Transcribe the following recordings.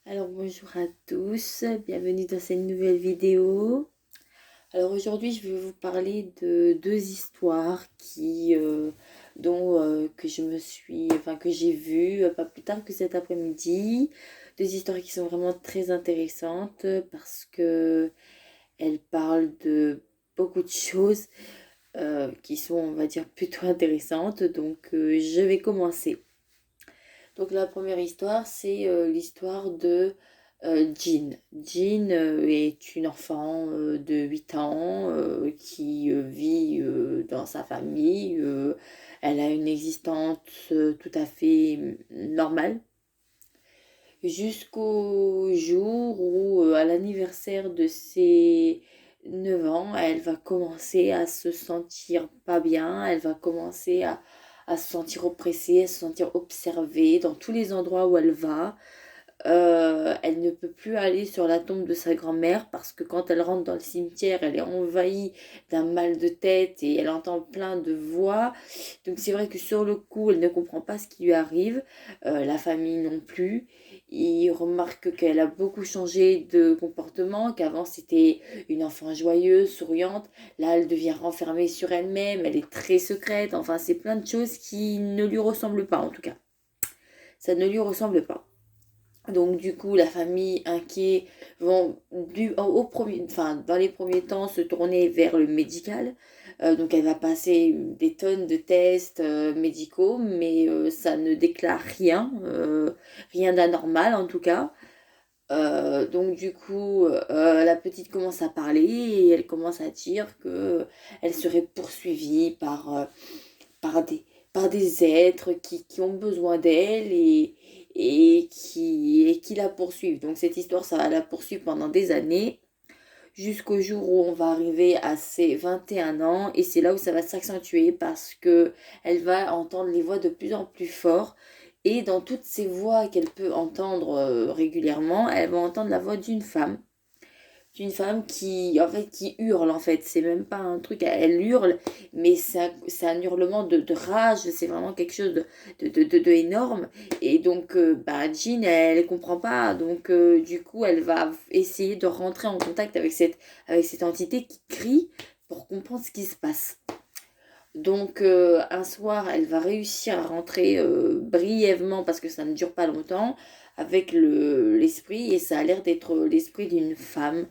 Alors bonjour à tous, bienvenue dans cette nouvelle vidéo. Alors aujourd'hui je vais vous parler de deux histoires que je me suis, enfin que j'ai vues pas plus tard que cet après-midi. Deux histoires qui sont vraiment très intéressantes parce que elles parlent de beaucoup de choses qui sont, on va dire, plutôt intéressantes. Donc je vais commencer. Donc la première histoire, c'est l'histoire de Jean. Jean est une enfant de 8 ans qui vit dans sa famille. Elle a une existence tout à fait normale jusqu'au jour où, à l'anniversaire de ses 9 ans, elle va commencer à se sentir pas bien, elle va commencer à se sentir oppressée, à se sentir observée dans tous les endroits où elle va. Elle ne peut plus aller sur la tombe de sa grand-mère parce que quand elle rentre dans le cimetière, elle est envahie d'un mal de tête et elle entend plein de voix. Donc c'est vrai que sur le coup, elle ne comprend pas ce qui lui arrive, la famille non plus. Il remarque qu'elle a beaucoup changé de comportement, qu'avant c'était une enfant joyeuse, souriante. Là, elle devient renfermée sur elle-même, elle est très secrète. Enfin, c'est plein de choses qui ne lui ressemblent pas en tout cas. Ça ne lui ressemble pas. Donc du coup, la famille inquiet vont dans les premiers temps se tourner vers le médical. Donc elle va passer des tonnes de tests médicaux, mais ça ne déclare rien, rien d'anormal en tout cas. Donc du coup, la petite commence à parler et elle commence à dire que elle serait poursuivie par par des êtres qui ont besoin d'elle et qui la poursuivent. Donc cette histoire, ça va la poursuivre pendant des années, jusqu'au jour où on va arriver à ses 21 ans, et c'est là où ça va s'accentuer parce que elle va entendre les voix de plus en plus fort. Et dans toutes ces voix qu'elle peut entendre régulièrement, elle va entendre la voix d'une femme qui en fait qui hurle en fait, c'est même pas un truc, elle hurle, mais c'est un hurlement de rage, c'est vraiment quelque chose de énorme. Et donc bah Jean elle comprend pas, donc du coup elle va essayer de rentrer en contact avec cette entité qui crie pour comprendre ce qui se passe. Donc un soir, elle va réussir à rentrer brièvement, parce que ça ne dure pas longtemps, avec l'esprit, et ça a l'air d'être l'esprit d'une femme.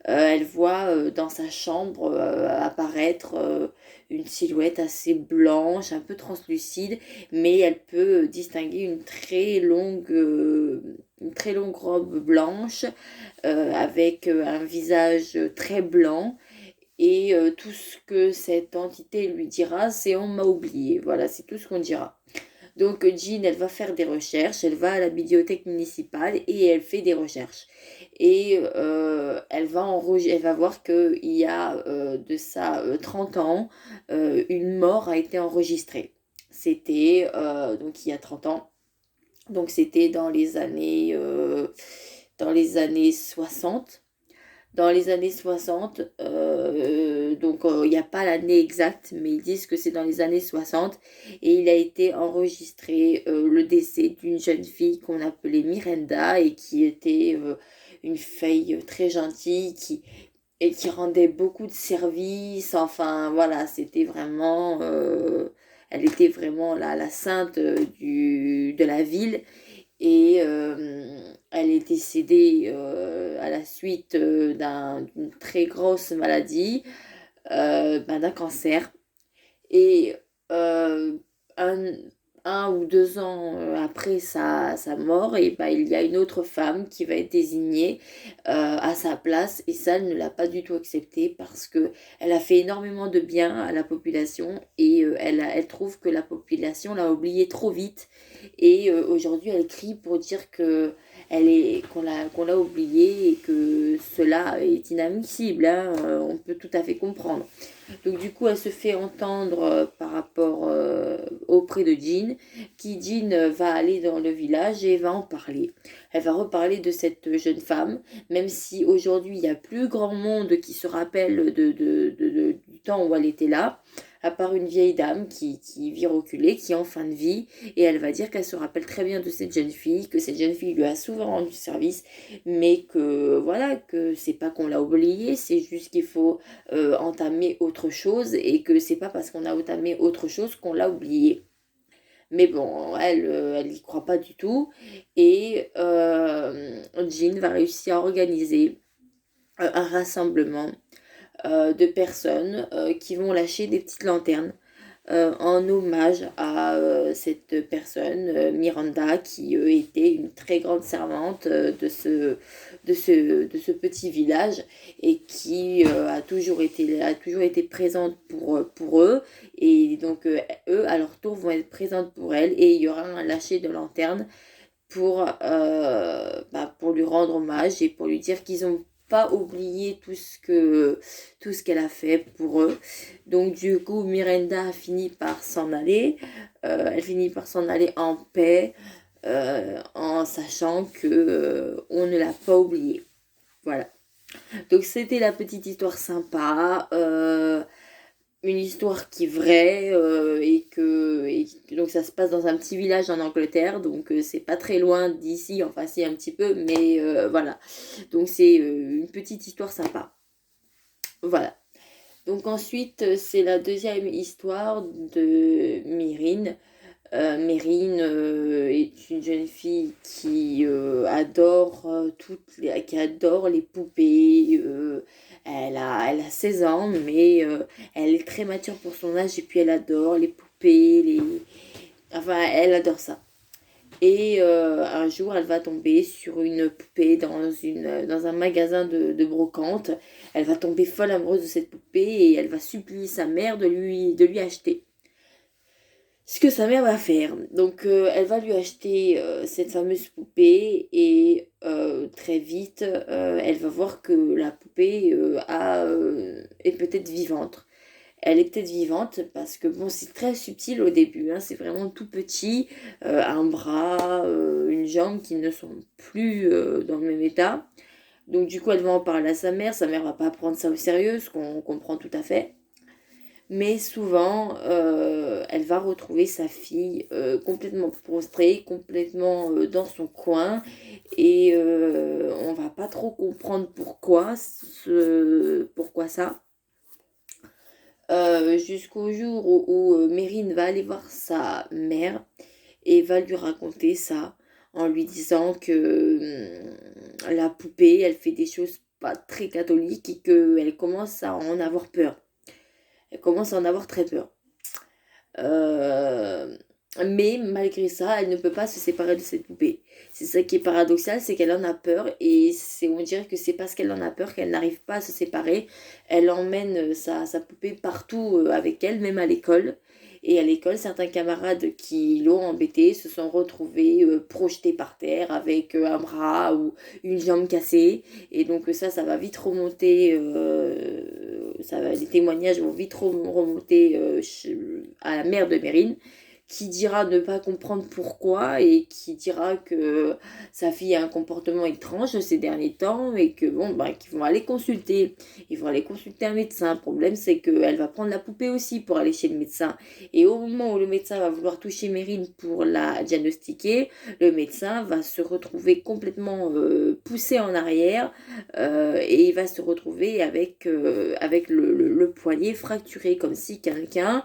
Elle voit dans sa chambre apparaître une silhouette assez blanche, un peu translucide, mais elle peut distinguer une très longue robe blanche avec un visage très blanc. Et tout ce que cette entité lui dira, c'est on m'a oublié. Voilà, c'est tout ce qu'on dira. Donc Jean, elle va faire des recherches, elle va à la bibliothèque municipale et elle fait des recherches. Et elle va voir qu'il y a de ça 30 ans, une mort a été enregistrée. C'était donc il y a 30 ans, donc c'était dans les années 60. Dans les années 60, donc il n'y a pas l'année exacte, mais ils disent que c'est dans les années 60, et il a été enregistré le décès d'une jeune fille qu'on appelait Miranda et qui était une fille très gentille et qui rendait beaucoup de services. Enfin voilà, c'était vraiment, elle était vraiment la sainte de la ville. Et elle est décédée à la suite d'une très grosse maladie, d'un cancer. Et euh, un, un ou 2 ans après sa mort, et ben, il y a une autre femme qui va être désignée à sa place. Et ça, elle ne l'a pas du tout accepté parce que elle a fait énormément de bien à la population, et elle trouve que la population l'a oubliée trop vite. Et aujourd'hui, elle crie pour dire que qu'on l'a oubliée et que cela est inadmissible, hein, on peut tout à fait comprendre. Donc du coup, elle se fait entendre par rapport auprès de Jean, qui Jean va aller dans le village et va en parler. Elle va reparler de cette jeune femme, même si aujourd'hui il y a plus grand monde qui se rappelle du temps où elle était là. à part une vieille dame qui vit reculée, qui est en fin de vie, et elle va dire qu'elle se rappelle très bien de cette jeune fille, que cette jeune fille lui a souvent rendu service, mais que voilà, que c'est pas qu'on l'a oublié, c'est juste qu'il faut entamer autre chose, et que c'est pas parce qu'on a entamé autre chose qu'on l'a oublié. Mais bon, elle y croit pas du tout. Et Jean va réussir à organiser un rassemblement de personnes qui vont lâcher des petites lanternes en hommage à cette personne, Miranda, qui était une très grande servante de ce petit village et qui a toujours été présente pour eux. Et donc, eux, à leur tour, vont être présentes pour elle. Et il y aura un lâcher de lanterne pour lui rendre hommage et pour lui dire qu'ils ont pas oublié tout ce qu'elle a fait pour eux. Donc du coup, Miranda a fini par s'en aller. Elle finit par s'en aller en paix, en sachant que on ne l'a pas oublié. Voilà. Donc c'était la petite histoire sympa. Une histoire qui est vraie donc ça se passe dans un petit village en Angleterre, donc c'est pas très loin d'ici, enfin si un petit peu, mais voilà, donc c'est une petite histoire sympa, voilà. Donc ensuite c'est la deuxième histoire de Myrine. Mérine est une jeune fille qui adore qui adore les poupées. Elle a 16 ans, mais elle est très mature pour son âge et puis elle adore les poupées. Enfin, elle adore ça. Et un jour, elle va tomber sur une poupée dans un magasin de brocante. Elle va tomber folle amoureuse de cette poupée et elle va supplier sa mère de lui acheter ce que sa mère va faire. Donc elle va lui acheter cette fameuse poupée et très vite elle va voir que la poupée est peut-être vivante. Elle est peut-être vivante parce que bon, c'est très subtil au début, hein, c'est vraiment tout petit, un bras, une jambe qui ne sont plus dans le même état. Donc du coup elle va en parler à sa mère va pas prendre ça au sérieux, ce qu'on comprend tout à fait. Mais souvent, elle va retrouver sa fille complètement prostrée, complètement dans son coin, et on va pas trop comprendre pourquoi ça. Jusqu'au jour où Mérine va aller voir sa mère et va lui raconter ça en lui disant que la poupée, elle fait des choses pas très catholiques et qu'elle commence à en avoir peur. Elle commence à en avoir très peur. Euh, mais malgré ça, elle ne peut pas se séparer de cette poupée. C'est ça qui est paradoxal, c'est qu'elle en a peur et on dirait que c'est parce qu'elle en a peur qu'elle n'arrive pas à se séparer. Elle emmène sa poupée partout avec elle, même à l'école. Et à l'école, certains camarades qui l'ont embêtée se sont retrouvés projetés par terre avec un bras ou une jambe cassée. Et donc ça va vite remonter, les témoignages vont vite remonter à la mère de Mérine, qui dira ne pas comprendre pourquoi et qui dira que sa fille a un comportement étrange ces derniers temps et que bon, qu'ils vont aller consulter. Ils vont aller consulter un médecin. Le problème, c'est qu'elle va prendre la poupée aussi pour aller chez le médecin. Et au moment où le médecin va vouloir toucher Mérine pour la diagnostiquer, le médecin va se retrouver complètement poussé en arrière et il va se retrouver avec le poignet fracturé, comme si quelqu'un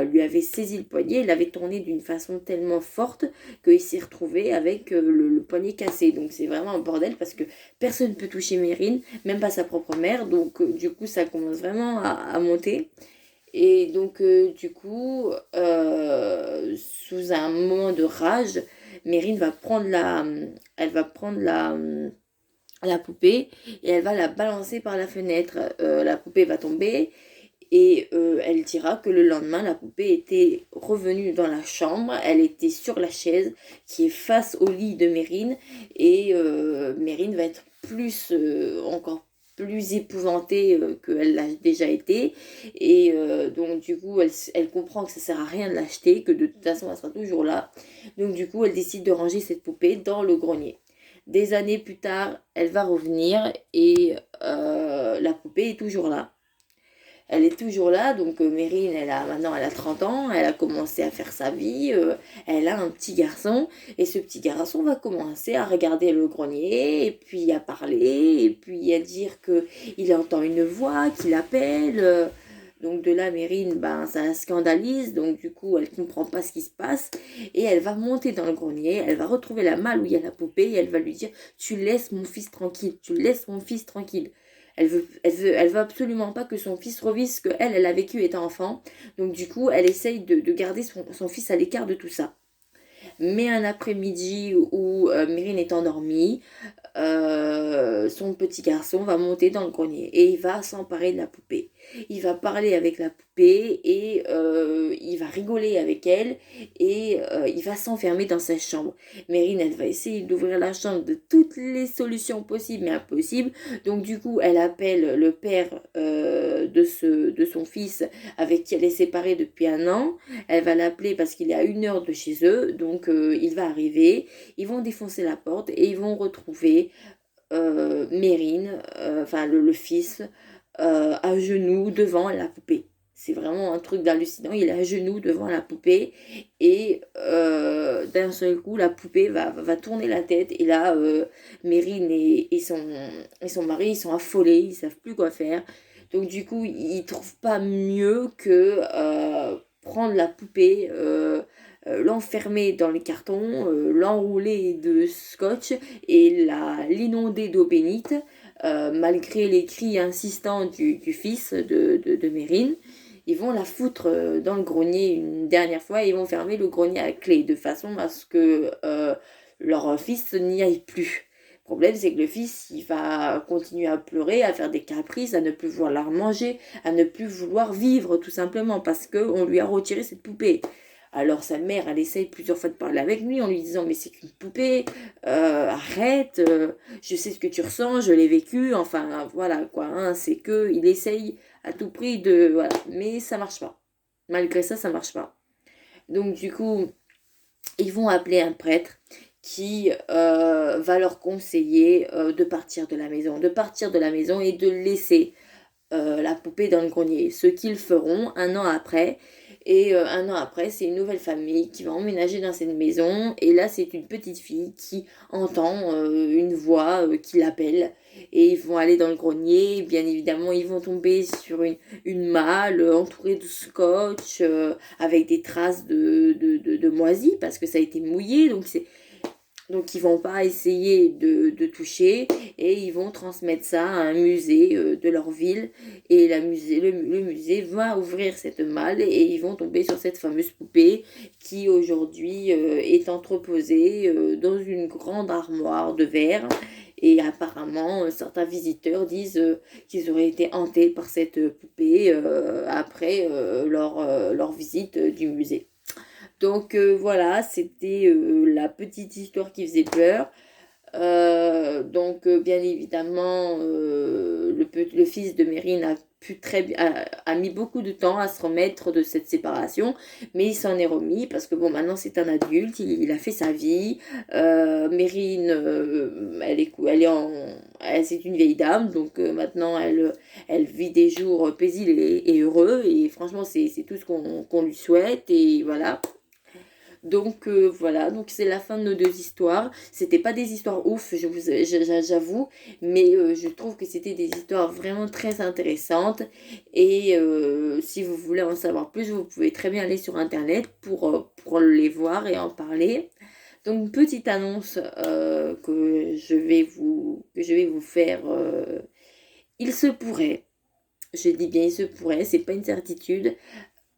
lui avait saisi le poignet et l'avait tourné d'une façon tellement forte qu'il s'est retrouvé avec le poignet cassé. Donc c'est vraiment un bordel parce que personne ne peut toucher Mérine, même pas sa propre mère. Donc du coup ça commence vraiment à monter. Et donc du coup, sous un moment de rage, Mérine va prendre la poupée et elle va la balancer par la fenêtre. La poupée va tomber et elle dira que le lendemain, la poupée était revenue dans la chambre. Elle était sur la chaise qui est face au lit de Mérine. Et Mérine va être encore plus épouvantée qu'elle l'a déjà été. Et donc du coup, elle comprend que ça sert à rien de l'acheter, que de toute façon, elle sera toujours là. Donc du coup, elle décide de ranger cette poupée dans le grenier. Des années plus tard, elle va revenir et la poupée est toujours là. elle est toujours là, donc Mérine, maintenant elle a 30 ans, elle a commencé à faire sa vie, elle a un petit garçon, et ce petit garçon va commencer à regarder le grenier, et puis à parler, et puis à dire que il entend une voix qui l'appelle. Donc de là, Mérine, ben, ça la scandalise, donc du coup, elle comprend pas ce qui se passe, et elle va monter dans le grenier, elle va retrouver la malle où il y a la poupée, et elle va lui dire, tu laisses mon fils tranquille, tu laisses mon fils tranquille. Elle veut absolument pas que son fils revive ce qu'elle, elle a vécu étant enfant. Donc du coup, elle essaye de garder son fils à l'écart de tout ça. Mais un après-midi où Mérine est endormie, son petit garçon va monter dans le grenier et il va s'emparer de la poupée. Il va parler avec la poupée et il va rigoler avec elle et il va s'enfermer dans sa chambre. Mérine, elle va essayer d'ouvrir la chambre de toutes les solutions possibles mais impossibles. Donc du coup, elle appelle le père de son fils avec qui elle est séparée depuis un an. Elle va l'appeler parce qu'il est à 1 heure de chez eux. Donc il va arriver, ils vont défoncer la porte et ils vont retrouver Mérine, enfin le fils, à genoux devant la poupée. C'est vraiment un truc d'hallucinant. Il est à genoux devant la poupée et d'un seul coup, la poupée va tourner la tête. Et là, Mérine et son mari, ils sont affolés, ils savent plus quoi faire. Donc du coup, ils trouvent pas mieux que prendre la poupée, l'enfermer dans les cartons, l'enrouler de scotch et l'inonder d'eau bénite, malgré les cris insistants du fils de Mérine. Ils vont la foutre dans le grenier une dernière fois et ils vont fermer le grenier à clé de façon à ce que leur fils n'y aille plus. Le problème, c'est que le fils, il va continuer à pleurer, à faire des caprices, à ne plus vouloir manger, à ne plus vouloir vivre, tout simplement, parce qu'on lui a retiré cette poupée. Alors sa mère, elle essaye plusieurs fois de parler avec lui en lui disant mais c'est qu'une poupée, arrête, je sais ce que tu ressens, je l'ai vécu, enfin voilà quoi, hein, c'est que il essaye à tout prix de voilà, mais ça marche pas. Malgré ça, ça marche pas. Donc du coup, ils vont appeler un prêtre qui va leur conseiller de partir de la maison et de laisser la poupée dans le grenier. Ce qu'ils feront 1 an après. Et 1 an après, c'est une nouvelle famille qui va emménager dans cette maison. Et là, c'est une petite fille qui entend une voix qui l'appelle. Et ils vont aller dans le grenier. Bien évidemment, ils vont tomber sur une malle entourée de scotch avec des traces de moisi parce que ça a été mouillé. Donc ils vont pas essayer de toucher et ils vont transmettre ça à un musée de leur ville et le musée va ouvrir cette malle et ils vont tomber sur cette fameuse poupée qui aujourd'hui est entreposée dans une grande armoire de verre et apparemment certains visiteurs disent qu'ils auraient été hantés par cette poupée après leur visite du musée. Donc voilà, c'était la petite histoire qui faisait peur. Donc bien évidemment, le fils de Mérine a mis beaucoup de temps à se remettre de cette séparation, mais il s'en est remis parce que bon, maintenant c'est un adulte, il a fait sa vie. Mérine, c'est une vieille dame, donc maintenant elle vit des jours paisibles et heureux, et franchement c'est tout ce qu'on lui souhaite, et voilà. Donc voilà, donc c'est la fin de nos 2 histoires. C'était pas des histoires ouf, j'avoue, mais je trouve que c'était des histoires vraiment très intéressantes. Et si vous voulez en savoir plus, vous pouvez très bien aller sur internet pour les voir et en parler. Donc petite annonce que je vais vous faire. Il se pourrait, je dis bien il se pourrait, c'est pas une certitude,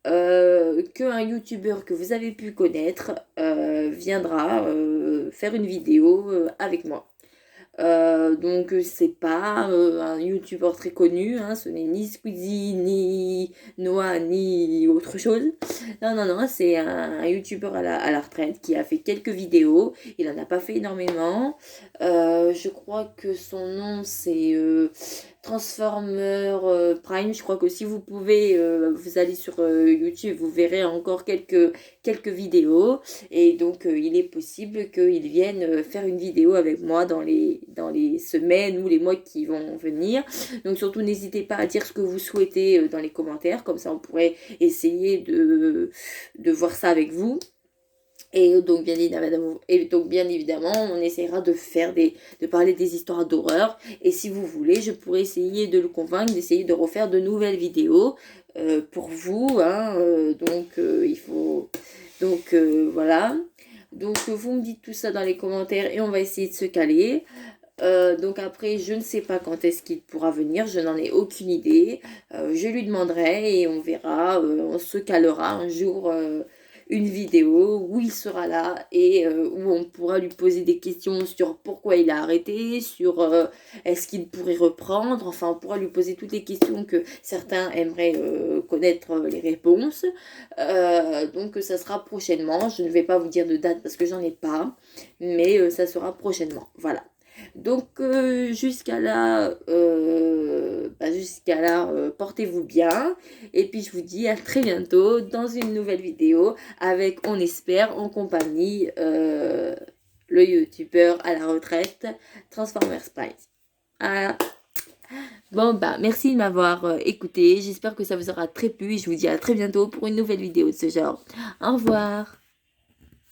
qu'un youtubeur que vous avez pu connaître viendra faire une vidéo avec moi. Donc c'est pas un youtubeur très connu, hein, ce n'est ni Squeezie, ni Noah, ni autre chose. Non, non, non, c'est un youtubeur à la retraite qui a fait quelques vidéos. Il en a pas fait énormément. Je crois que son nom c'est Transformer Prime. Je crois que si vous pouvez, vous allez sur YouTube, vous verrez encore quelques vidéos. Et donc il est possible qu'il vienne faire une vidéo avec moi dans les semaines ou les mois qui vont venir. Donc surtout n'hésitez pas à dire ce que vous souhaitez dans les commentaires, comme ça on pourrait essayer de voir ça avec vous. Et donc, bien évidemment, on essaiera de parler des histoires d'horreur. Et si vous voulez, je pourrais essayer de le convaincre, d'essayer de refaire de nouvelles vidéos pour vous. Hein, il faut. Donc, voilà. Donc, vous me dites tout ça dans les commentaires et on va essayer de se caler. Donc après, je ne sais pas quand est-ce qu'il pourra venir, je n'en ai aucune idée. Je lui demanderai et on verra, on se calera un jour une vidéo où il sera là et où on pourra lui poser des questions sur pourquoi il a arrêté, sur est-ce qu'il pourrait reprendre, enfin on pourra lui poser toutes les questions que certains aimeraient connaître les réponses. Donc ça sera prochainement, je ne vais pas vous dire de date parce que j'en ai pas, mais ça sera prochainement, voilà. Donc jusqu'à là, portez-vous bien. Et puis je vous dis à très bientôt dans une nouvelle vidéo avec, on espère, en compagnie le youtubeur à la retraite Transformers Prime. Voilà. Bon merci de m'avoir écouté. J'espère que ça vous aura très plu. Et je vous dis à très bientôt pour une nouvelle vidéo de ce genre. Au revoir.